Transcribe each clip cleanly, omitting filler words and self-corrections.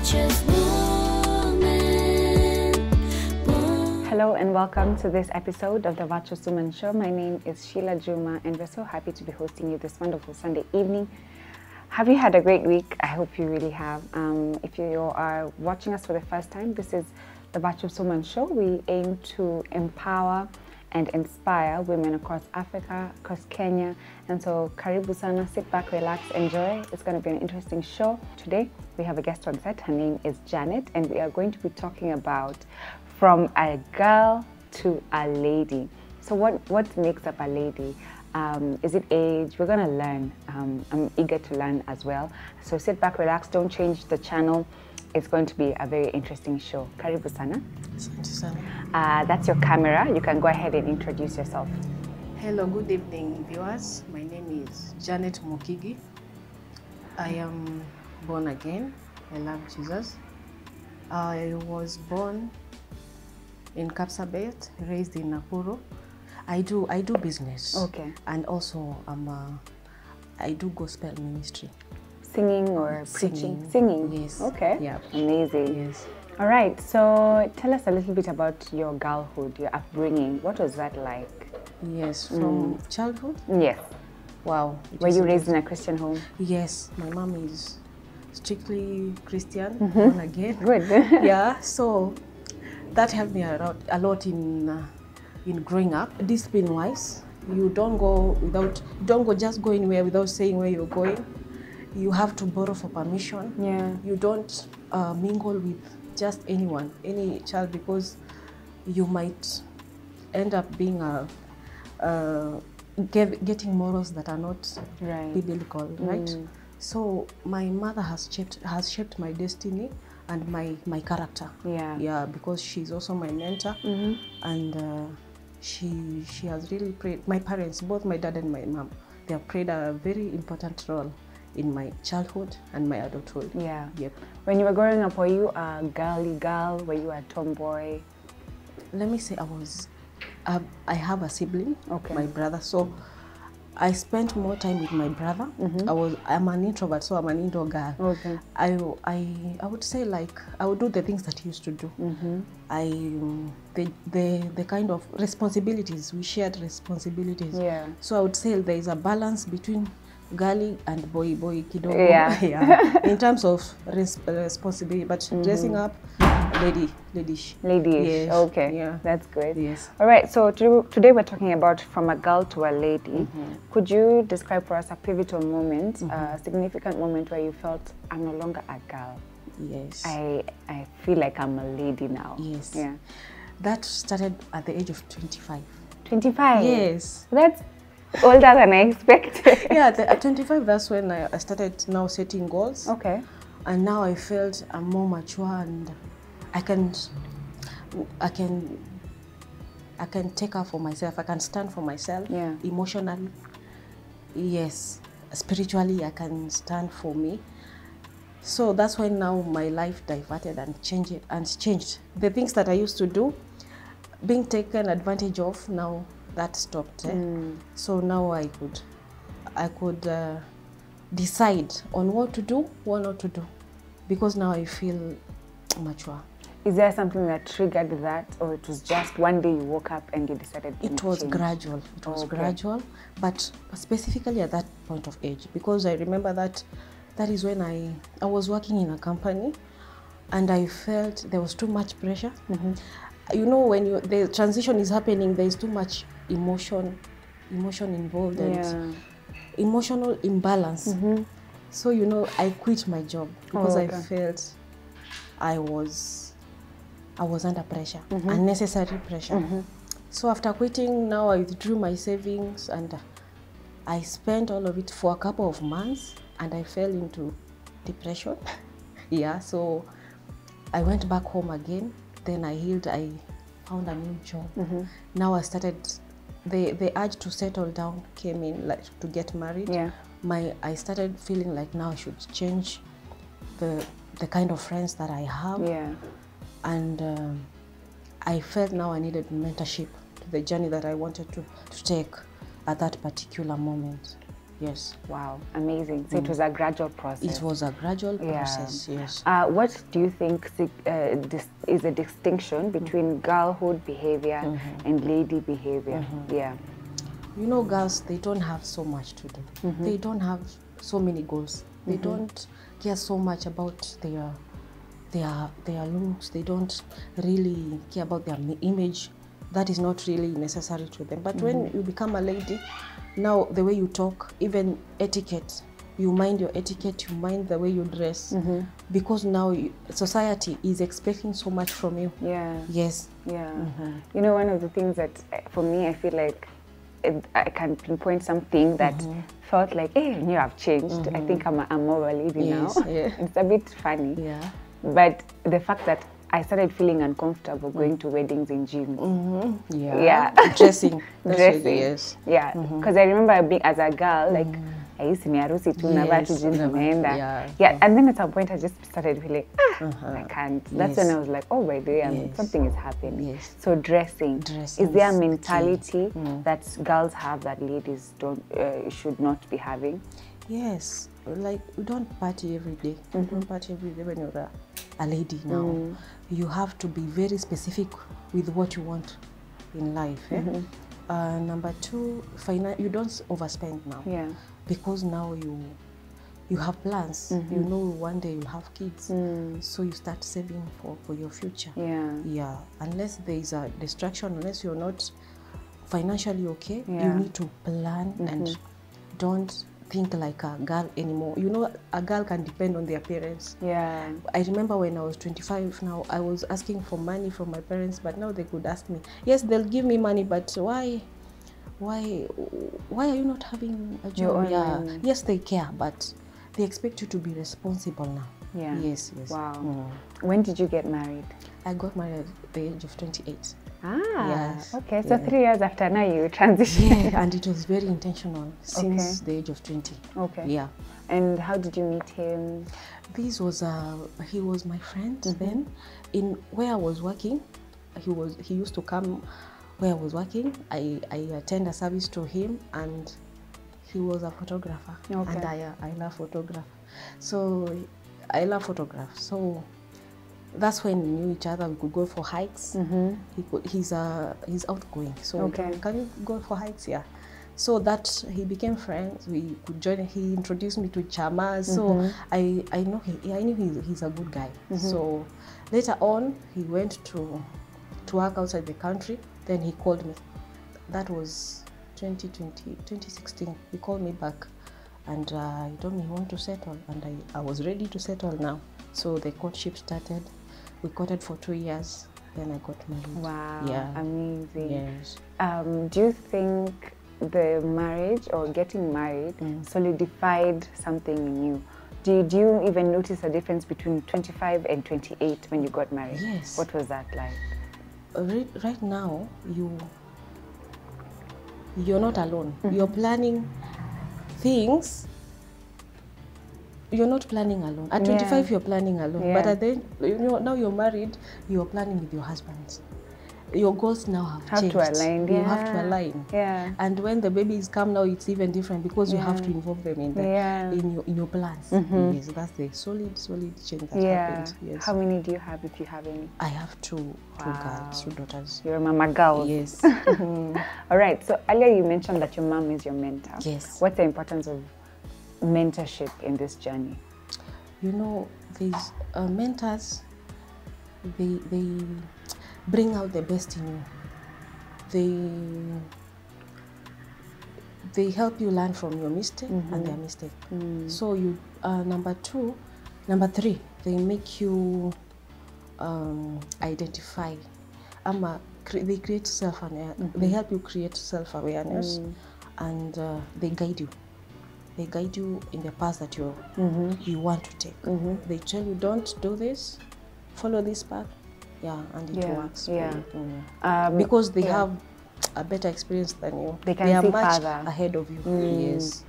virtuous woman. Hello and welcome to this episode of the Virtuous Woman Show. My name is Sheila Juma and we're so happy to be hosting you this wonderful Sunday evening. Have you had a great week? I hope you really have. If you are watching us for the first time, this is the Virtuous Woman Show. We aim to empower and inspire women across Africa, across Kenya. And so, karibu sana, sit back, relax, enjoy. It's going to be an interesting show. Today, we have a guest on set. Her name is Janet, and we are going to be talking about from a girl to a lady. So what makes up a lady? Is it age? We're going to learn. I'm eager to learn as well. So sit back, relax, don't change the channel. It's going to be a very interesting show. Karibu sana. That's your camera. You can go ahead and introduce yourself. Hello, good evening, viewers. My name is Janet Mukigi. I am born again. I love Jesus. I was born in Kapsabet, raised in Nakuru. I do business. Okay. And also I do gospel ministry. Singing or preaching? Singing. Yes. Okay. Yeah. Amazing. Yes. All right. So tell us a little bit about your girlhood, your upbringing. What was that like? Yes. From childhood? Yes. Wow. Were you raised in a Christian home? Yes. My mom is strictly Christian, born again. Good. Yeah. So that helped me a lot in growing up. Discipline-wise, you don't go just go anywhere without saying where you're going. You have to borrow for permission. Yeah. You don't mingle with just anyone, any child, because you might end up being getting morals that are not biblical, right? So my mother has shaped my destiny and my character. Yeah. Yeah, because she's also my mentor, and she has really played. My parents, both my dad and my mom, they have played a very important role in my childhood and my adulthood. Yeah. Yep. When you were growing up, were you a girly girl? Were you a tomboy? Let me say I have a sibling, my brother. So I spent more time with my brother. I'm an introvert, so I'm an indoor girl. Okay. I would say, like, I would do the things that he used to do. The kind of responsibilities, we shared responsibilities. Yeah. So I would say there is a balance between girly and boy kidogo. Yeah. Yeah. In terms of responsibility, but dressing up, ladyish. Ladyish. Yes. Okay. Yeah. That's good. Yes. All right. So today we're talking about from a girl to a lady. Could you describe for us a pivotal moment, a significant moment where you felt I'm no longer a girl? Yes. I feel like I'm a lady now. Yes. Yeah. That started at the age of 25. 25? Yes. That's older than I expected. Yeah, at 25, that's when I started now setting goals. Okay. And now I felt I'm more mature and I can take up for myself. I can stand for myself. Yeah. Emotionally. Yes. Spiritually, I can stand for me. So that's when now my life diverted and changed. The things that I used to do, being taken advantage of, now that stopped. So now I could decide on what to do, what not to do, because now I feel mature. Is there something that triggered that, or it was just one day you woke up and you decided to It was change? gradual. It was gradual, but specifically at that point of age, because I remember that is when I was working in a company, and I felt there was too much pressure. You know, when the transition is happening, there is too much emotion involved and emotional imbalance. So, you know, I quit my job because I felt I was under pressure, unnecessary pressure. So after quitting, now I withdrew my savings and I spent all of it for a couple of months and I fell into depression. Yeah, so I went back home again. Then I healed, I found a new job. Now I started, the urge to settle down came in, like to get married. Yeah. I started feeling like now I should change the kind of friends that I have. Yeah. And I felt now I needed mentorship to the journey that I wanted to take at that particular moment. Yes. Wow, amazing. So it was a gradual process. It was a gradual process, yes. What do you think is the distinction between girlhood behavior and lady behavior? Yeah. You know, girls, they don't have so much to do. They don't have so many goals. They don't care so much about their looks. They don't really care about their image. That is not really necessary to them. But when you become a lady, now the way you talk, even etiquette, you mind your etiquette, you mind the way you dress, because now society is expecting so much from you. Yeah. Yes. Yeah. You know, one of the things that for me, I feel like I can pinpoint something that felt like, hey, you I've changed. I think I'm more of a lady now. Yeah. It's a bit funny. Yeah. But the fact that I started feeling uncomfortable going to weddings in jeans. Yeah. Dressing. Dressing. Yes. Yeah. Because I remember being as a girl, like, I used to be harusi tu navaa tu jeans unaenda. Yeah. And then at some point I just started feeling, I can't. That's when I was like, oh, by the way, something is happening. Yes. So dressing. Is there a mentality that girls have that ladies should not be having? Yes, like we don't party every day. You don't party every day when you're a lady now. You have to be very specific with what you want in life. Number two, you don't overspend now. Yeah. Because now you have plans. You know one day you'll have kids. So you start saving for your future. Yeah. Yeah. Unless there is a distraction, unless you're not financially okay, you need to plan and don't think like a girl anymore. You know, a girl can depend on their parents. Yeah. I remember when I was 25 now, I was asking for money from my parents, but now they could ask me. Yes, they'll give me money, but why are you not having a job? Yes, they care, but they expect you to be responsible now. Yeah. Yes. Wow. When did you get married? I got married at the age of 28. Yes. Okay, so 3 years after now you transitioned. Yeah, and it was very intentional since the age of 20. Okay. Yeah. And how did you meet him? He was my friend then. In where I was working, he used to come where I was working. I attend a service to him, and he was a photographer. Okay. And I love photography. So I love photographs. So that's when we knew each other. We could go for hikes. He's outgoing. So can you go for hikes? Yeah. So that he became friends. We could join. He introduced me to chamas. So I knew he's a good guy. So later on, he went to work outside the country. Then he called me. That was 2016. He called me back, and he told me he wanted to settle, and I was ready to settle now. So the courtship started. We courted for 2 years, then I got married. Wow, yeah. Amazing. Yes. Do you think the marriage or getting married solidified something in you? Did you even notice a difference between 25 and 28 when you got married? Yes. What was that like? Right now, you're not alone. You're planning things. You're not planning alone. At 25, you're planning alone. But at then, now you're married, you're planning with your husband. Your goals now have changed. To align. You have to align. Yeah. And when the babies come now, it's even different because you have to involve them in your plans. Yes, that's the solid change that happened. Yes. How many do you have, if you have any? I have two girls, 2 daughters. You're a mama girl. Yes. All right. So earlier you mentioned that your mom is your mentor. Yes. What's the importance of mentorship in this journey? You know, these mentors, they bring out the best in you. They help you learn from your mistake and their mistake. So you number 3, they make you identify. They create self-awareness. They help you create self-awareness, and they guide you. They guide you in the path that you want to take. They tell you, don't do this, follow this path. Yeah, and it works. Yeah. Because they have a better experience than you. They are see much further ahead of you. Yes.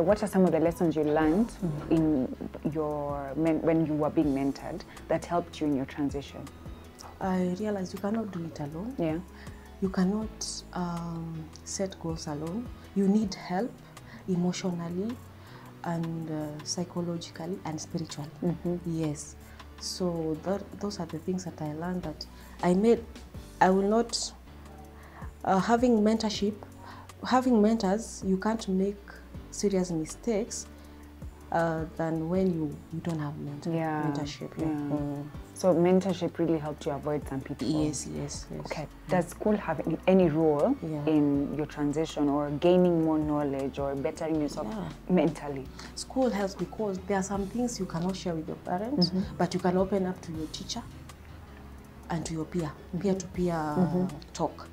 What are some of the lessons you learned in when you were being mentored that helped you in your transition? I realized you cannot do it alone. Yeah. You cannot set goals alone. You need help. emotionally and psychologically and spiritually. Yes. So those are the things that I learned that I will not, having mentorship, having mentors, you can't make serious mistakes than when you don't have mentorship. So mentorship really helped you avoid some people. Yes. Okay. Does school have any role in your transition or gaining more knowledge or bettering yourself mentally? School helps because there are some things you cannot share with your parents, but you can open up to your teacher and to your peer-to-peer talk.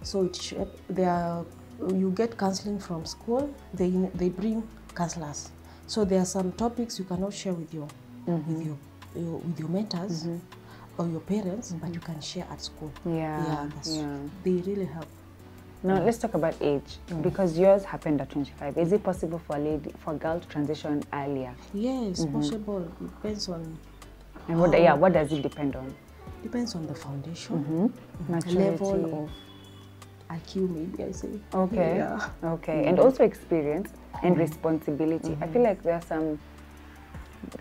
So you get counseling from school. They bring counselors. So there are some topics you cannot share with your mentors or your parents, but you can share at school. They really help. Now let's talk about age, because yours happened at 25. Is it possible for a girl to transition earlier? Yes, possible. Depends on. And what does it depend on? Depends on the foundation, level of IQ, maybe I say. Okay. Okay, and also experience and responsibility. I feel like there are some,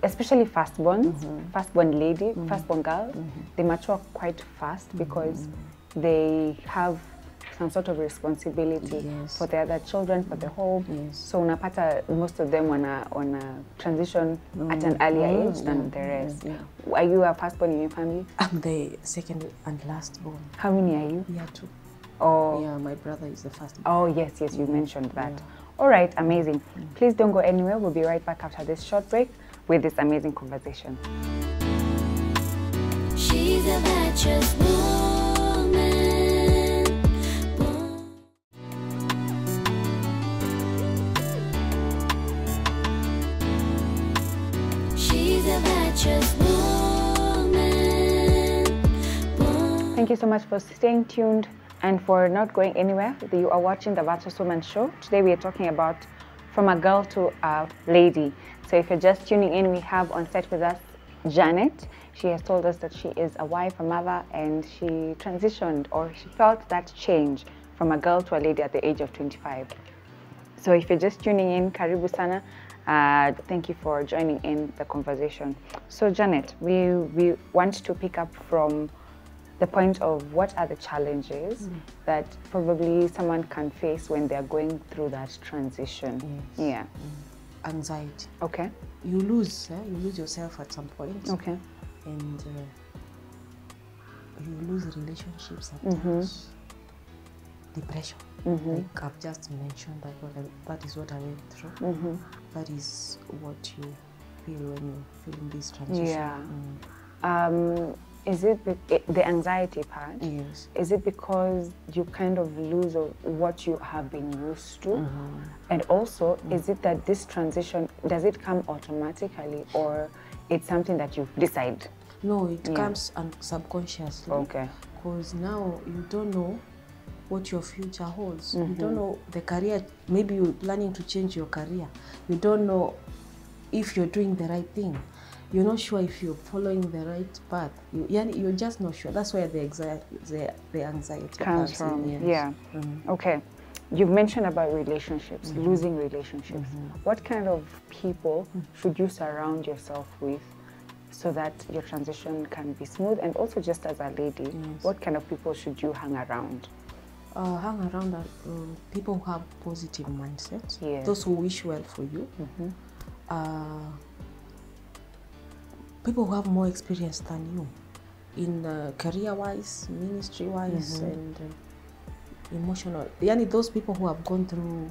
especially firstborn lady, firstborn girls, they mature quite fast because they have some sort of responsibility for the other children, for the home. So unapata most of them wanna transition at an earlier age than the rest. Are you a firstborn in your family? I'm the second and last born. How many are you? We are 2. Oh. Yeah, my brother is the first. Oh, yes, you mentioned that. All right, amazing. Please don't go anywhere. We'll be right back after this short break with this amazing conversation. She's a virtuous woman. She's a virtuous woman. Thank you so much for staying tuned and for not going anywhere. You are watching the Virtuous Woman Show. Today we are talking about from a girl to a lady. So if you're just tuning in, we have on set with us Janet. She has told us that she is a wife, a mother, and she transitioned, or she felt that change from a girl to a lady at the age of 25. So if you're just tuning in, karibu sana. Thank you for joining in the conversation. So Janet, we want to pick up from the point of what are the challenges that probably someone can face when they're going through that transition. Anxiety. Okay. You lose yourself at some point. Okay. And you lose relationships at times. Depression. Like I've just mentioned, that is what I went through. That is what you feel when you feel in this transition. Is it the anxiety part? Yes. Is it because you kind of lose what you have been used to? And also, is it that this transition, does it come automatically or it's something that you decide? No, it comes subconsciously. Okay. Because now you don't know what your future holds. You don't know the career. Maybe you're planning to change your career. You don't know if you're doing the right thing. You're not sure if you're following the right path. You're just not sure. That's where the anxiety comes from. Yes. Okay. You've mentioned about relationships, losing relationships. What kind of people should you surround yourself with so that your transition can be smooth? And also, just as a lady, what kind of people should you hang around? Hang around people who have positive mindsets. Those who wish well for you. People who have more experience than you in career-wise, ministry-wise, and emotional. Those people who have gone through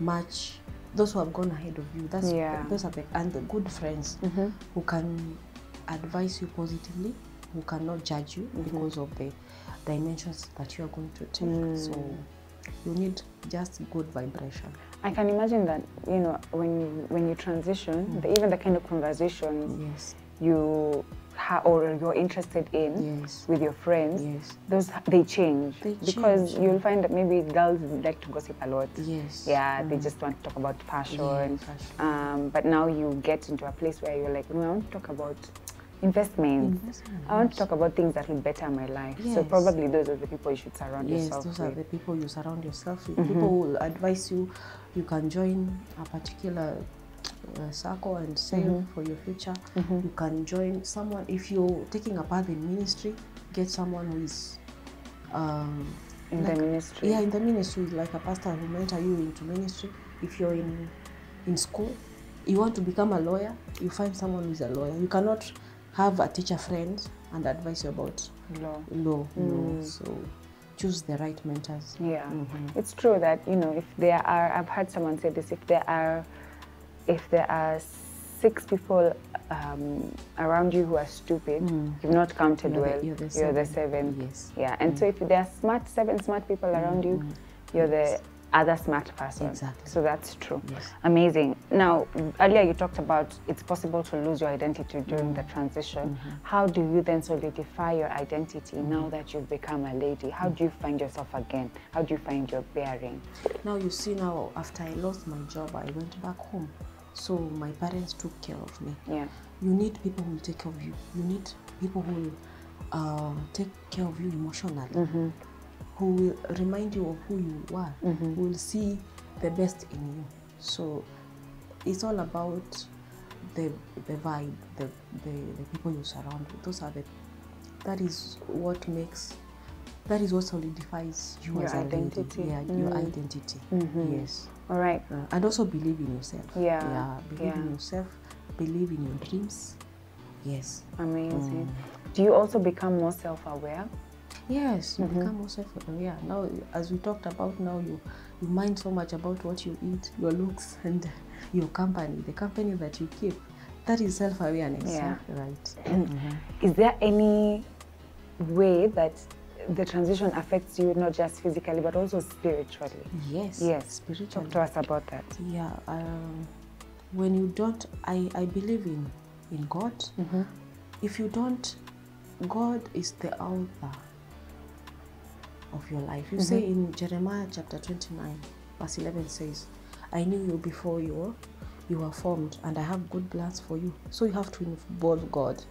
much, those who have gone ahead of you. Those are the good friends who can advise you positively, who cannot judge you because of the dimensions that you are going to take. So you need just good vibration. I can imagine that, you know, when you transition, even the kind of conversations you're interested in with your friends, those they change. Because you'll find that maybe girls like to gossip a lot. They just want to talk about fashion. But now you get into a place where you're like, no, I want to talk about Investments. I want to talk about things that will better my life. So probably those are the people you should surround yourself with. Yes, those are the people you surround yourself with. People will advise you. You can join a particular circle and save for your future. You can join someone. If you're taking a path in ministry, get someone who is in the ministry. Yeah, in the ministry, like a pastor who mentor you into ministry. If you're in school, you want to become a lawyer, you find someone who's a lawyer. You cannot have a teacher friend and advise you about law. So choose the right mentors. Yeah, it's true that, you know, if there are, I've heard someone say this, if there are 6 people around you who are stupid, you've not counted well. You're the 7th. Yes. Yeah, and so if there are 7 smart people around you, you're the other smart person. Exactly. So that's true. Yes. Amazing. Now, earlier you talked about it's possible to lose your identity during the transition. How do you then solidify your identity now that you've become a lady? How do you find yourself again? How do you find your bearing? Now you see, now after I lost my job, I went back home. So my parents took care of me. Yeah. You need people who will take care of you. You need people who will take care of you emotionally. Who will remind you of who you are, who will see the best in you. So it's all about the vibe, the people you surround with. That is what solidifies you as identity. Yeah, your identity. Yes. All right. And also believe in yourself. Yeah. Believe in yourself. Believe in your dreams. Yes. Amazing. Do you also become more self-aware? Yes, you become more self-aware. Now, as we talked about, now you mind so much about what you eat, your looks, and your company, the company that you keep. That is self-awareness. Yeah. Right. Is there any way that the transition affects you, not just physically, but also spiritually? Yes. Spiritually. Talk to us about that. Yeah. When you don't, I believe in God. If you don't, God is the author of your life. You say in Jeremiah chapter 29, verse 11 says, I knew you before you were formed, and I have good plans for you. So you have to involve God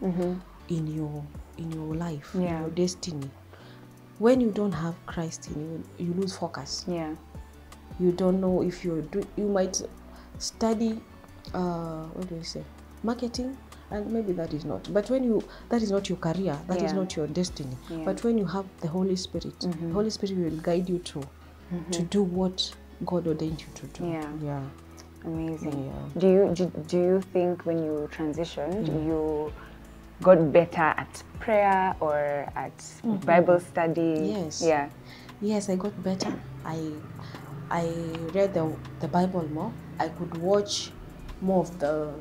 in your life, in your destiny. When you don't have Christ in you, you lose focus. Yeah. You don't know if you might study marketing, and maybe that is not. But that is not your career, that is not your destiny. But when you have the Holy Spirit, the Holy Spirit will guide you to do what God ordained you to do. Yeah. Amazing. Yeah. Do you think when you transitioned, you got better at prayer or at Bible study? Yes. Yeah. Yes, I got better. I read the Bible more. I could watch more of the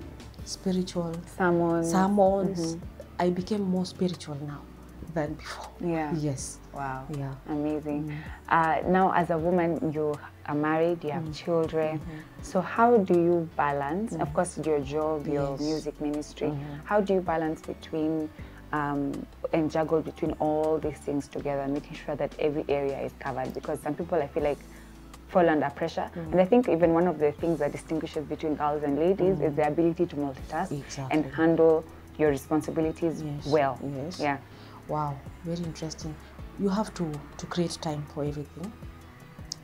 spiritual sermons. I became more spiritual now than before. Yeah. Yes. Wow. Yeah. Amazing. Now, as a woman, you are married, you have children. So how do you balance, of course, your job, your music ministry, how do you balance between and juggle between all these things together, making sure that every area is covered? Because some people, I feel like, fall under pressure. And I think even one of the things that distinguishes between girls and ladies is the ability to multitask and handle your responsibilities well. Yes. Yeah. Wow, very interesting. You have to create time for everything.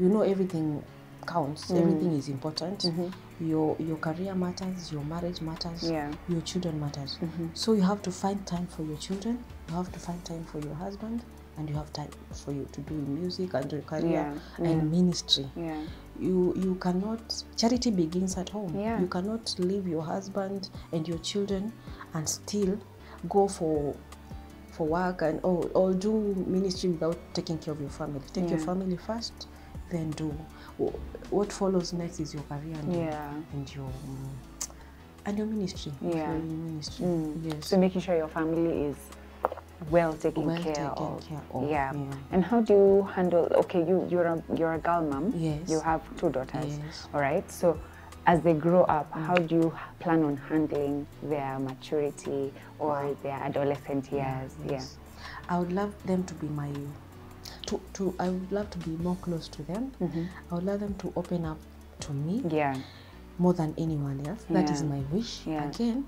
You know, everything counts. Everything is important. Your career matters, your marriage matters, your children matters. So you have to find time for your children, you have to find time for your husband, and you have time for you to do music and your career and ministry. You cannot, charity begins at home. You cannot leave your husband and your children and still go for work and or do ministry without taking care of your family. Take your family first, then do what follows next is your career and your ministry. Ministry. Yes. So making sure your family is well taken care of. Yeah. And how do you handle? Okay, you're a girl mom. Yes. You have 2 daughters. Yes. All right. So as they grow up, how do you plan on handling their maturity or their adolescent years? Yes. I would love them to be I would love to be more close to them. I would love them to open up to me more than anyone else. That is my wish. Again,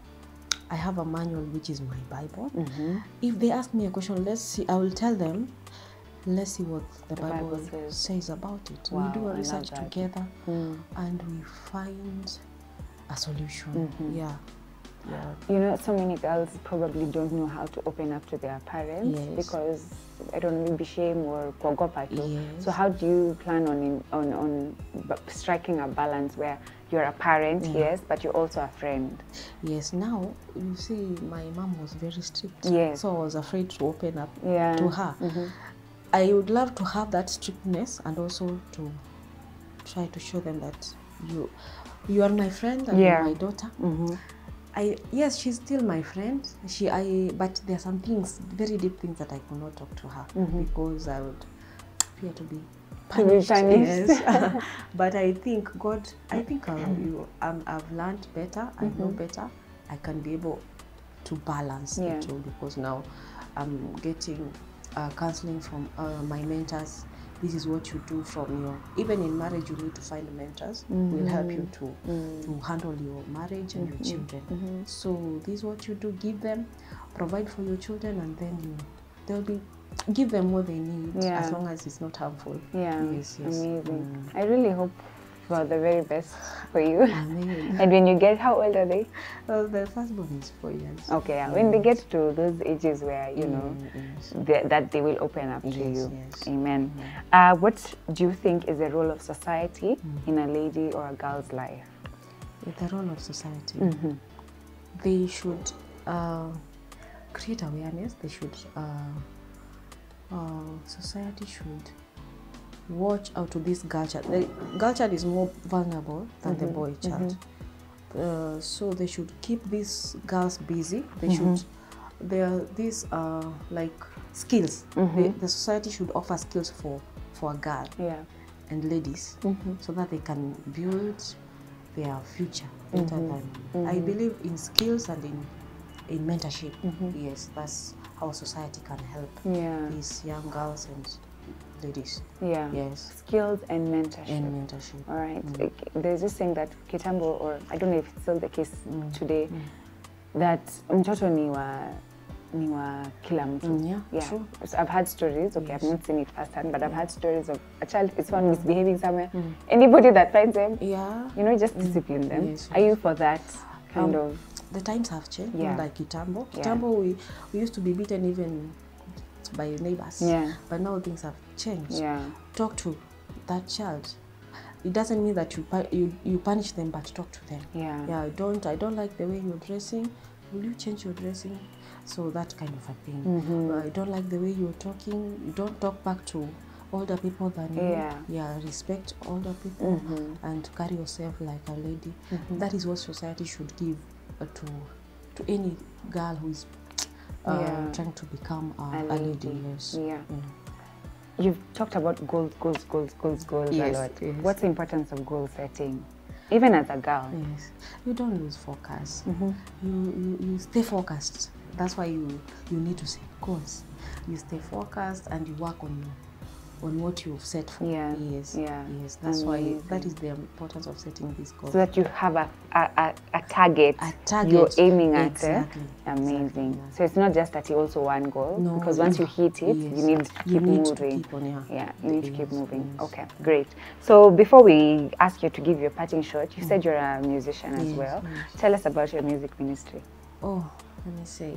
I have a manual which is my Bible. If they ask me a question, let's see, I will tell them, let's see what the Bible says about it. Wow, we do a research together and we find a solution. Yeah. You know, so many girls probably don't know how to open up to their parents because I don't know, maybe shame or kuogopa too. So how do you plan on striking a balance where you're a parent, yes, but you're also a friend? Yes, now you see my mom was very strict. Yes. So I was afraid to open up to her. I would love to have that strictness and also to try to show them that you are my friend and you're my daughter. Yes, she's still my friend. But there are some things, very deep things that I could not talk to her because I would fear to be punished. Yes. But I think I've learned better. I know better. I can be able to balance the two because now I'm getting counseling from my mentors. This is what you do from your, even in marriage you need to find mentors who will help you to handle your marriage and your children. So this is what you do, give them, provide for your children, and then give them what they need as long as it's not harmful. Yes. Amazing. I really hope for the very best for you. Amen. And when you get, how old are they? Well, the firstborn is 4 years. Okay, when they get to those ages where, you know, that they will open up to you. Amen. What do you think is the role of society in a lady or a girl's life? The role of society. They should create awareness. They should, society should watch out to this girl child. The girl child is more vulnerable than the boy child. So they should keep these girls busy. They should, there are these like skills. The society should offer skills for a girl and ladies so that they can build their future better than. I believe in skills and in mentorship. Yes, that's how society can help these young girls and ladies. Yes. Skills and mentorship. All right. There's this thing that kitambo, or I don't know if it's still the case today, that mtoto ni wa kila mtu. True. So I've had stories, okay, I've not seen it firsthand, but I've had stories of a child is found misbehaving somewhere. Anybody that finds them, you know, just discipline them. Are you for that kind of? The times have changed, not like kitambo. Kitambo, we used to be beaten even by neighbors, but now things have changed. Talk to that child. It doesn't mean that you punish them, but talk to them. I don't like the way you're dressing. Will you change your dressing? So that kind of a thing. I don't like the way you're talking. You don't talk back to older people than you. Respect older people and carry yourself like a lady. That is what society should give to any girl who is trying to become a lady. You've talked about goals a lot. What's the importance of goal setting, even as a girl? You don't lose focus. You stay focused. That's why you need to set goals. You stay focused and you work on what you've set for. Yes. That's why that is the importance of setting these goals. So that you have a target. You're aiming at. Exactly. Amazing. So it's not just that you also one goal, because once you hit it, you need to keep moving. You need to keep moving. Okay, great. So before we ask you to give your parting shot, you said you're a musician as well. Tell us about your music ministry. Oh, let me say,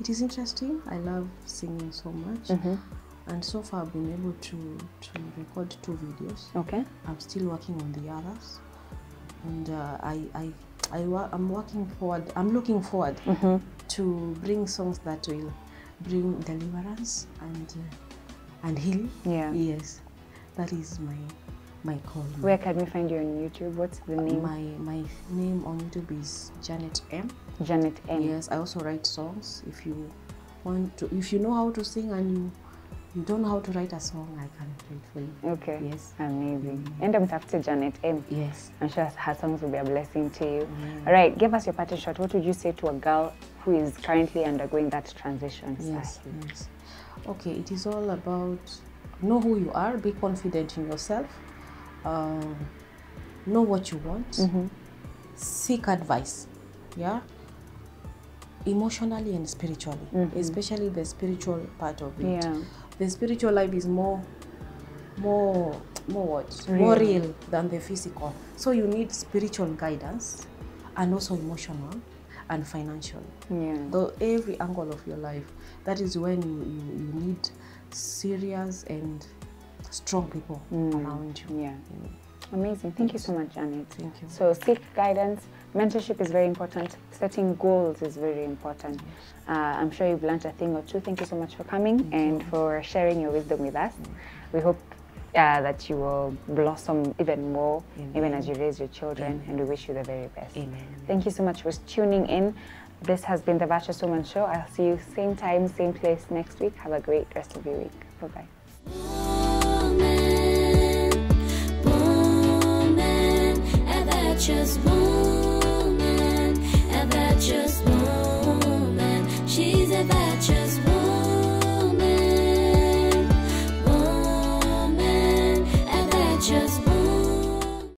it is interesting. I love singing so much. And so far I've been able to record 2 videos. Okay. I'm still working on the others. And I'm looking forward to bring songs that will bring deliverance and healing. Yes. That is my call. Where can we find you on YouTube? What's the name? My name on YouTube is Janet M. Janet M. Yes, I also write songs. If you know how to sing and you don't know how to write a song, I can write for you. Okay. Yes. Amazing. And I'm after Janet M. Yes. I'm sure her songs will be a blessing to you. All right, give us your parting shot. What would you say to a girl who is currently undergoing that transition? Yes. Okay, it is all about know who you are, be confident in yourself, know what you want, seek advice. yeah, emotionally and spiritually, especially the spiritual part of it. Yeah. The spiritual life is more what? Real. More real than the physical. So you need spiritual guidance and also emotional and financial. Yeah. Though every angle of your life, that is when you need serious and strong people around you. Yeah. Amazing. Thank you so much, Janet. Thank you. So seek guidance. Mentorship is very important. Setting goals is very important. I'm sure you've learned a thing or two. Thank you so much for coming and for sharing your wisdom with us. We hope that you will blossom even more, even as you raise your children, and we wish you the very best. Amen. Thank you so much for tuning in. This has been the Virtuous Woman Show. I'll see you same time, same place next week. Have a great rest of your week. Bye-bye. Woman, a virtuous woman.